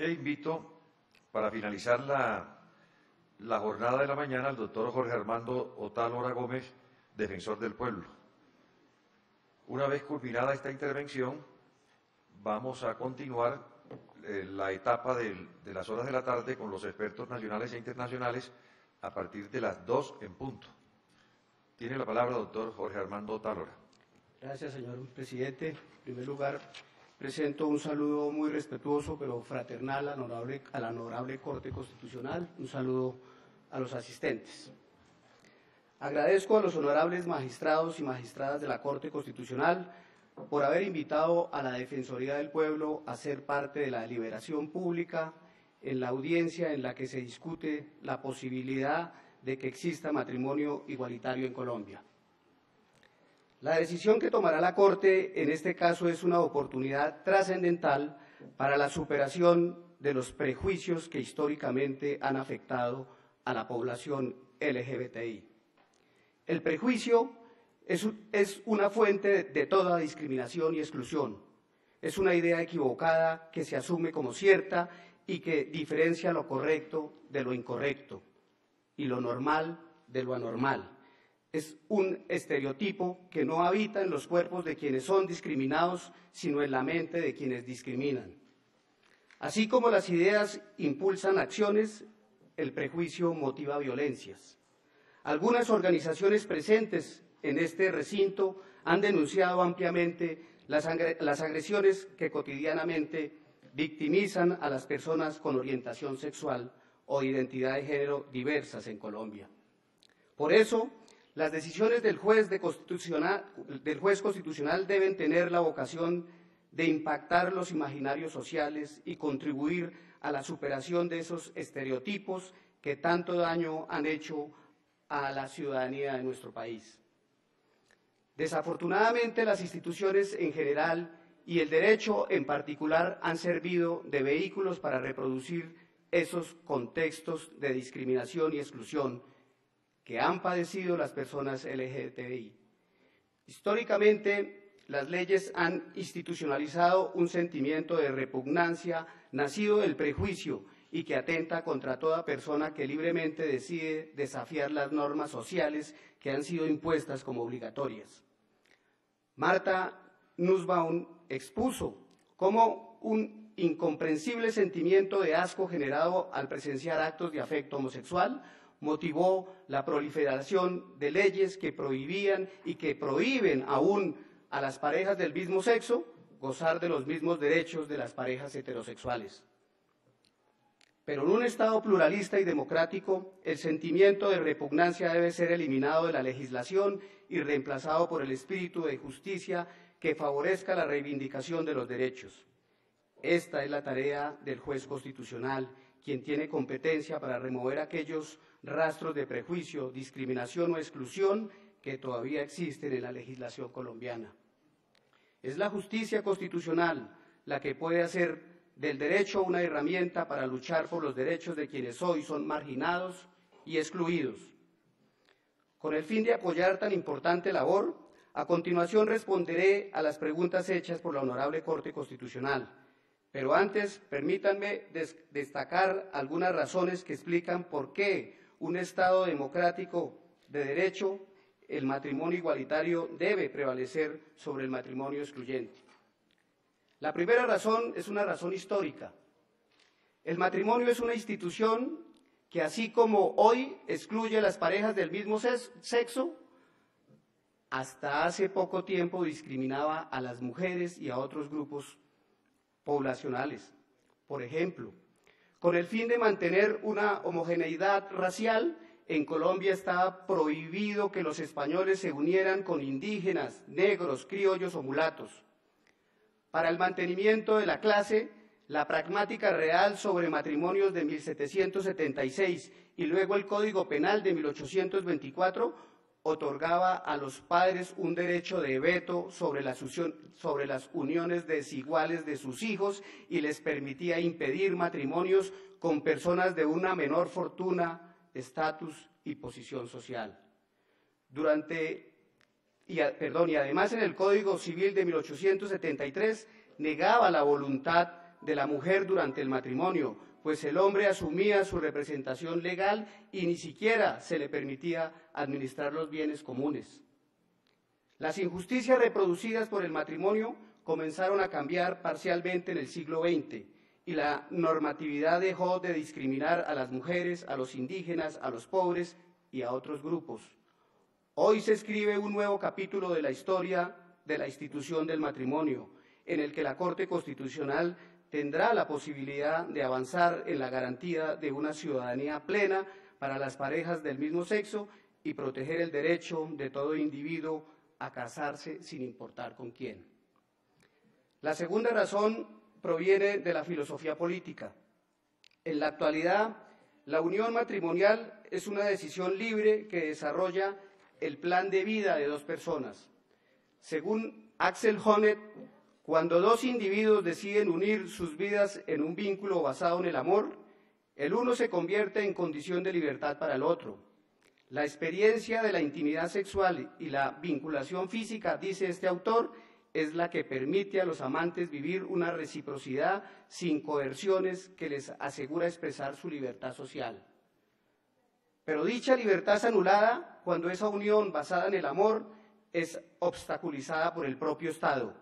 invito, para finalizar la jornada de la mañana, al doctor Jorge Armando Otálora Gómez, defensor del pueblo. Una vez culminada esta intervención, vamos a continuar la etapa de las horas de la tarde con los expertos nacionales e internacionales a partir de las 2 en punto. Tiene la palabra doctor Jorge Armando Otálora. Gracias, señor presidente. En primer lugar, presento un saludo muy respetuoso pero fraternal a la honorable Corte Constitucional. Un saludo a los asistentes. Agradezco a los honorables magistrados y magistradas de la Corte Constitucional por haber invitado a la Defensoría del Pueblo a ser parte de la deliberación pública en la audiencia en la que se discute la posibilidad de que exista matrimonio igualitario en Colombia. La decisión que tomará la Corte en este caso es una oportunidad trascendental para la superación de los prejuicios que históricamente han afectado a la población LGBTI. El prejuicio es una fuente de toda discriminación y exclusión. Es una idea equivocada que se asume como cierta y que diferencia lo correcto de lo incorrecto y lo normal de lo anormal. Es un estereotipo que no habita en los cuerpos de quienes son discriminados, sino en la mente de quienes discriminan. Así como las ideas impulsan acciones, el prejuicio motiva violencias. Algunas organizaciones presentes en este recinto han denunciado ampliamente las agresiones que cotidianamente victimizan a las personas con orientación sexual o identidad de género diversas en Colombia. Por eso, las decisiones del juez constitucional deben tener la vocación de impactar los imaginarios sociales y contribuir a la superación de esos estereotipos que tanto daño han hecho a la ciudadanía de nuestro país. Desafortunadamente, las instituciones en general y el derecho en particular han servido de vehículos para reproducir esos contextos de discriminación y exclusión que han padecido las personas LGBTI. Históricamente, las leyes han institucionalizado un sentimiento de repugnancia nacido del prejuicio y que atenta contra toda persona que libremente decide desafiar las normas sociales que han sido impuestas como obligatorias. Martha Nussbaum expuso cómo un incomprensible sentimiento de asco generado al presenciar actos de afecto homosexual motivó la proliferación de leyes que prohibían y que prohíben aún a las parejas del mismo sexo gozar de los mismos derechos de las parejas heterosexuales. Pero en un Estado pluralista y democrático, el sentimiento de repugnancia debe ser eliminado de la legislación y reemplazado por el espíritu de justicia que favorezca la reivindicación de los derechos. Esta es la tarea del juez constitucional, quien tiene competencia para remover aquellos rastros de prejuicio, discriminación o exclusión que todavía existen en la legislación colombiana. Es la justicia constitucional la que puede hacer del derecho una herramienta para luchar por los derechos de quienes hoy son marginados y excluidos. Con el fin de apoyar tan importante labor, a continuación responderé a las preguntas hechas por la Honorable Corte Constitucional, pero antes permítanme destacar algunas razones que explican por qué un Estado democrático de derecho, el matrimonio igualitario debe prevalecer sobre el matrimonio excluyente. La primera razón es una razón histórica. El matrimonio es una institución que, así como hoy excluye a las parejas del mismo sexo, hasta hace poco tiempo discriminaba a las mujeres y a otros grupos poblacionales. Por ejemplo, con el fin de mantener una homogeneidad racial, en Colombia estaba prohibido que los españoles se unieran con indígenas, negros, criollos o mulatos. Para el mantenimiento de la clase, la pragmática real sobre matrimonios de 1776 y luego el Código Penal de 1824 otorgaba a los padres un derecho de veto sobre las uniones desiguales de sus hijos y les permitía impedir matrimonios con personas de una menor fortuna, estatus y posición social. Y además en el Código Civil de 1873 negaba la voluntad de la mujer durante el matrimonio, pues el hombre asumía su representación legal y ni siquiera se le permitía administrar los bienes comunes. Las injusticias reproducidas por el matrimonio comenzaron a cambiar parcialmente en el siglo XX y la normatividad dejó de discriminar a las mujeres, a los indígenas, a los pobres y a otros grupos. Hoy se escribe un nuevo capítulo de la historia de la institución del matrimonio, en el que la Corte Constitucional tendrá la posibilidad de avanzar en la garantía de una ciudadanía plena para las parejas del mismo sexo y proteger el derecho de todo individuo a casarse sin importar con quién. La segunda razón proviene de la filosofía política. En la actualidad, la unión matrimonial es una decisión libre que desarrolla el plan de vida de dos personas. Según Axel Honneth, cuando dos individuos deciden unir sus vidas en un vínculo basado en el amor, el uno se convierte en condición de libertad para el otro. La experiencia de la intimidad sexual y la vinculación física, dice este autor, es la que permite a los amantes vivir una reciprocidad sin coerciones que les asegura expresar su libertad social. Pero dicha libertad es anulada cuando esa unión basada en el amor es obstaculizada por el propio Estado,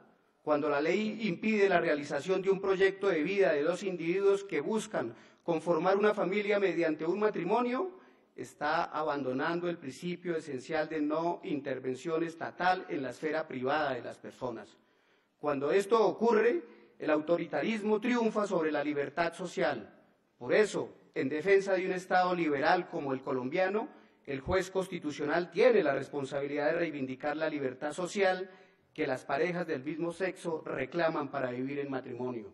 cuando la ley impide la realización de un proyecto de vida de dos individuos que buscan conformar una familia mediante un matrimonio, está abandonando el principio esencial de no intervención estatal en la esfera privada de las personas. Cuando esto ocurre, el autoritarismo triunfa sobre la libertad social. Por eso, en defensa de un Estado liberal como el colombiano, el juez constitucional tiene la responsabilidad de reivindicar la libertad social que las parejas del mismo sexo reclaman para vivir en matrimonio.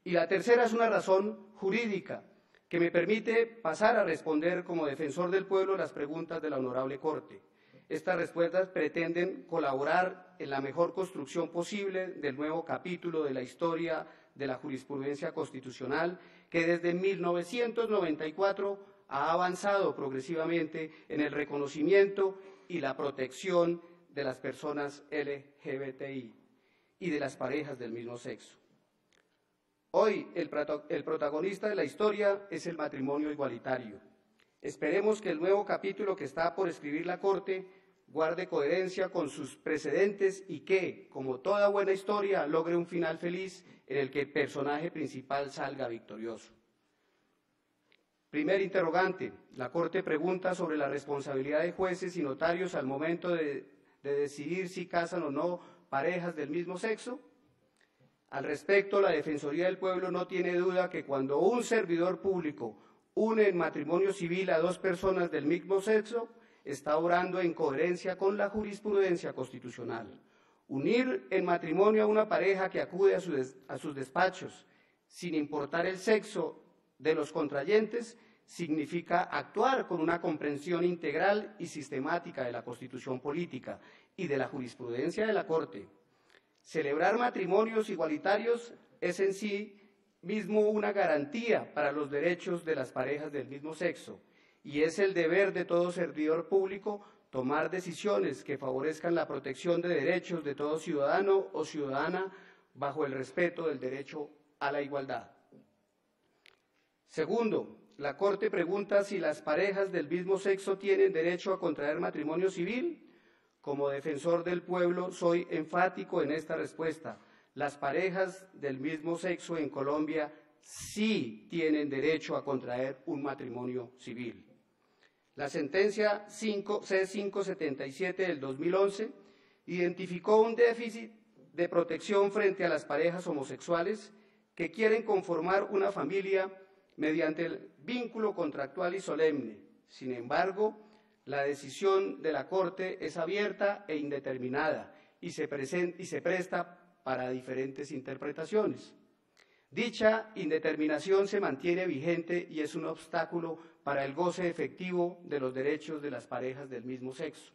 Y la tercera es una razón jurídica que me permite pasar a responder como defensor del pueblo las preguntas de la Honorable Corte. Estas respuestas pretenden colaborar en la mejor construcción posible del nuevo capítulo de la historia de la jurisprudencia constitucional que desde 1994 ha avanzado progresivamente en el reconocimiento y la protección de las personas LGBTI y de las parejas del mismo sexo. Hoy el protagonista de la historia es el matrimonio igualitario. Esperemos que el nuevo capítulo que está por escribir la Corte guarde coherencia con sus precedentes y que, como toda buena historia, logre un final feliz en el que el personaje principal salga victorioso. Primer interrogante. La Corte pregunta sobre la responsabilidad de jueces y notarios al momento de decidir si casan o no parejas del mismo sexo. Al respecto, la Defensoría del Pueblo no tiene duda que cuando un servidor público une en matrimonio civil a dos personas del mismo sexo, está obrando en coherencia con la jurisprudencia constitucional. Unir en matrimonio a una pareja que acude a sus despachos, sin importar el sexo de los contrayentes, significa actuar con una comprensión integral y sistemática de la Constitución política y de la jurisprudencia de la Corte. Celebrar matrimonios igualitarios es en sí mismo una garantía para los derechos de las parejas del mismo sexo y es el deber de todo servidor público tomar decisiones que favorezcan la protección de derechos de todo ciudadano o ciudadana bajo el respeto del derecho a la igualdad. Segundo, la Corte pregunta si las parejas del mismo sexo tienen derecho a contraer matrimonio civil. Como defensor del pueblo, soy enfático en esta respuesta. Las parejas del mismo sexo en Colombia sí tienen derecho a contraer un matrimonio civil. La sentencia C577 del 2011 identificó un déficit de protección frente a las parejas homosexuales que quieren conformar una familia mediante el vínculo contractual y solemne. Sin embargo, la decisión de la Corte es abierta e indeterminada y se presta para diferentes interpretaciones. Dicha indeterminación se mantiene vigente y es un obstáculo para el goce efectivo de los derechos de las parejas del mismo sexo.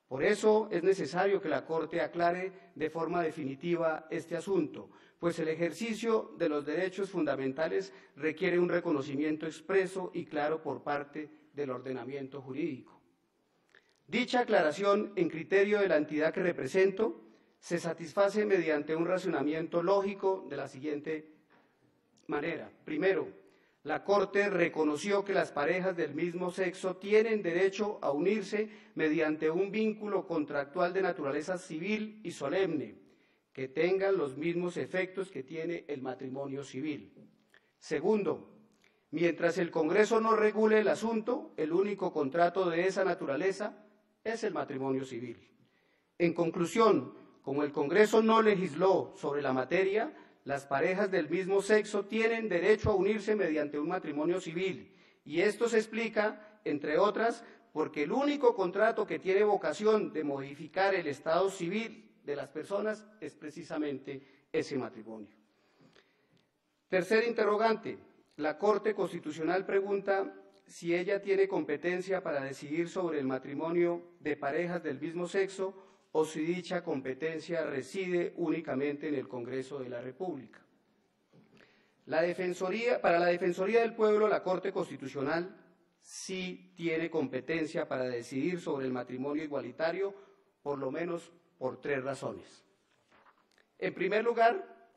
Por eso es necesario que la Corte aclare de forma definitiva este asunto, pues el ejercicio de los derechos fundamentales requiere un reconocimiento expreso y claro por parte del ordenamiento jurídico. Dicha aclaración, en criterio de la entidad que represento, se satisface mediante un razonamiento lógico de la siguiente manera. Primero, la Corte reconoció que las parejas del mismo sexo tienen derecho a unirse mediante un vínculo contractual de naturaleza civil y solemne, que tengan los mismos efectos que tiene el matrimonio civil. Segundo, mientras el Congreso no regule el asunto, el único contrato de esa naturaleza es el matrimonio civil. En conclusión, como el Congreso no legisló sobre la materia, las parejas del mismo sexo tienen derecho a unirse mediante un matrimonio civil, y esto se explica, entre otras, porque el único contrato que tiene vocación de modificar el estado civil de las personas es precisamente ese matrimonio. Tercer interrogante. La Corte Constitucional pregunta si ella tiene competencia para decidir sobre el matrimonio de parejas del mismo sexo o si dicha competencia reside únicamente en el Congreso de la República. Para la Defensoría del Pueblo, la Corte Constitucional sí tiene competencia para decidir sobre el matrimonio igualitario, por lo menos por 3 razones. En primer lugar,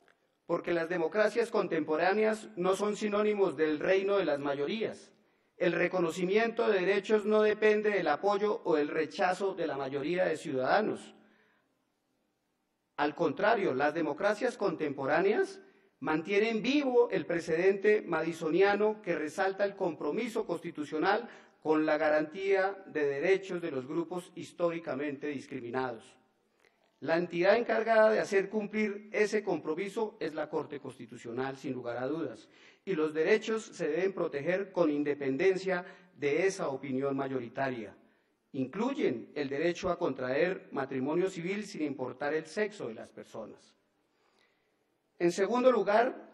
porque las democracias contemporáneas no son sinónimos del reino de las mayorías. El reconocimiento de derechos no depende del apoyo o el rechazo de la mayoría de ciudadanos. Al contrario, las democracias contemporáneas mantienen vivo el precedente madisoniano que resalta el compromiso constitucional con la garantía de derechos de los grupos históricamente discriminados. La entidad encargada de hacer cumplir ese compromiso es la Corte Constitucional, sin lugar a dudas, y los derechos se deben proteger con independencia de esa opinión mayoritaria. Incluyen el derecho a contraer matrimonio civil sin importar el sexo de las personas. En segundo lugar,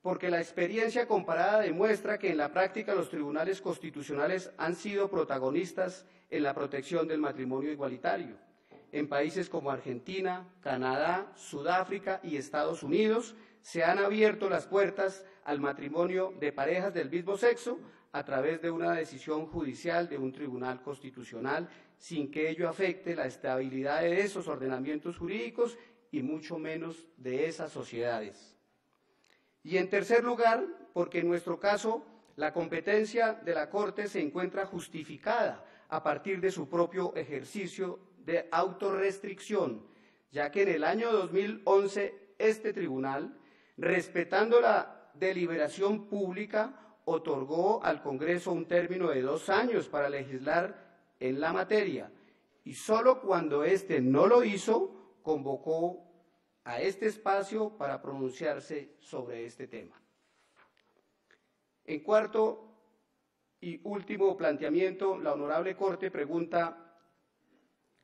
porque la experiencia comparada demuestra que en la práctica los tribunales constitucionales han sido protagonistas en la protección del matrimonio igualitario. En países como Argentina, Canadá, Sudáfrica y Estados Unidos se han abierto las puertas al matrimonio de parejas del mismo sexo a través de una decisión judicial de un tribunal constitucional, sin que ello afecte la estabilidad de esos ordenamientos jurídicos y mucho menos de esas sociedades. Y en tercer lugar, porque en nuestro caso la competencia de la Corte se encuentra justificada a partir de su propio ejercicio de autorrestricción, ya que en el año 2011 este tribunal, respetando la deliberación pública, otorgó al Congreso un término de 2 años para legislar en la materia, y solo cuando éste no lo hizo, convocó a este espacio para pronunciarse sobre este tema. En cuarto y último planteamiento, la Honorable Corte pregunta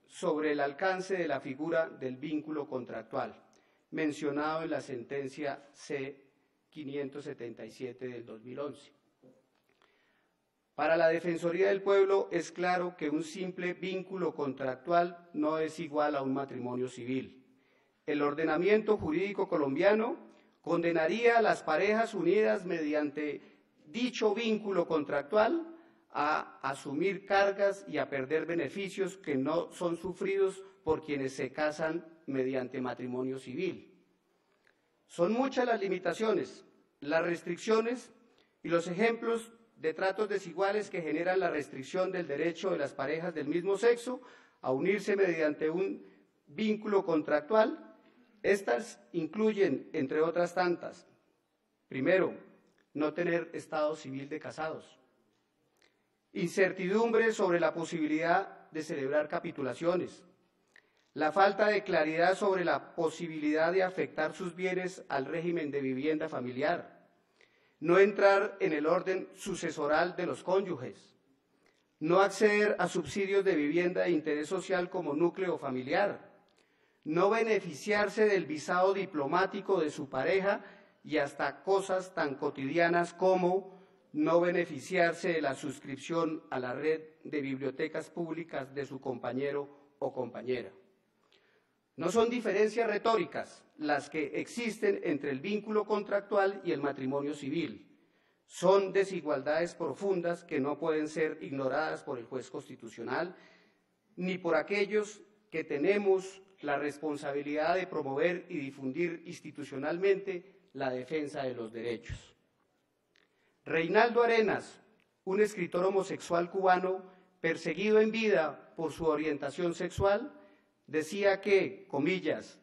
sobre el alcance de la figura del vínculo contractual, mencionado en la sentencia C-577 del 2011. Para la Defensoría del Pueblo es claro que un simple vínculo contractual no es igual a un matrimonio civil. El ordenamiento jurídico colombiano condenaría a las parejas unidas mediante dicho vínculo contractual a asumir cargas y a perder beneficios que no son sufridos por quienes se casan mediante matrimonio civil. Son muchas las limitaciones, las restricciones y los ejemplos de tratos desiguales que generan la restricción del derecho de las parejas del mismo sexo a unirse mediante un vínculo contractual. Estas incluyen, entre otras tantas, primero, no tener estado civil de casados, incertidumbre sobre la posibilidad de celebrar capitulaciones, la falta de claridad sobre la posibilidad de afectar sus bienes al régimen de vivienda familiar, no entrar en el orden sucesoral de los cónyuges, no acceder a subsidios de vivienda de interés social como núcleo familiar, no beneficiarse del visado diplomático de su pareja y hasta cosas tan cotidianas como no beneficiarse de la suscripción a la red de bibliotecas públicas de su compañero o compañera. No son diferencias retóricas las que existen entre el vínculo contractual y el matrimonio civil. Son desigualdades profundas que no pueden ser ignoradas por el juez constitucional ni por aquellos que tenemos la responsabilidad de promover y difundir institucionalmente la defensa de los derechos. Reinaldo Arenas, un escritor homosexual cubano perseguido en vida por su orientación sexual, decía que, comillas,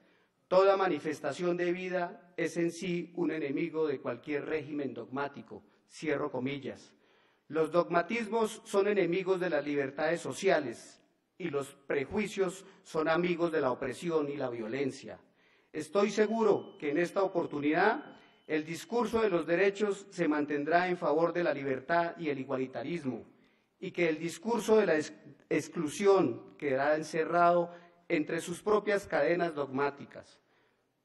toda manifestación de vida es en sí un enemigo de cualquier régimen dogmático, cierro comillas. Los dogmatismos son enemigos de las libertades sociales y los prejuicios son amigos de la opresión y la violencia. Estoy seguro que en esta oportunidad el discurso de los derechos se mantendrá en favor de la libertad y el igualitarismo, y que el discurso de la exclusión quedará encerrado entre sus propias cadenas dogmáticas.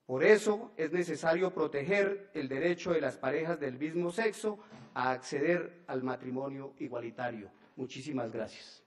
Por eso es necesario proteger el derecho de las parejas del mismo sexo a acceder al matrimonio igualitario. Muchísimas gracias.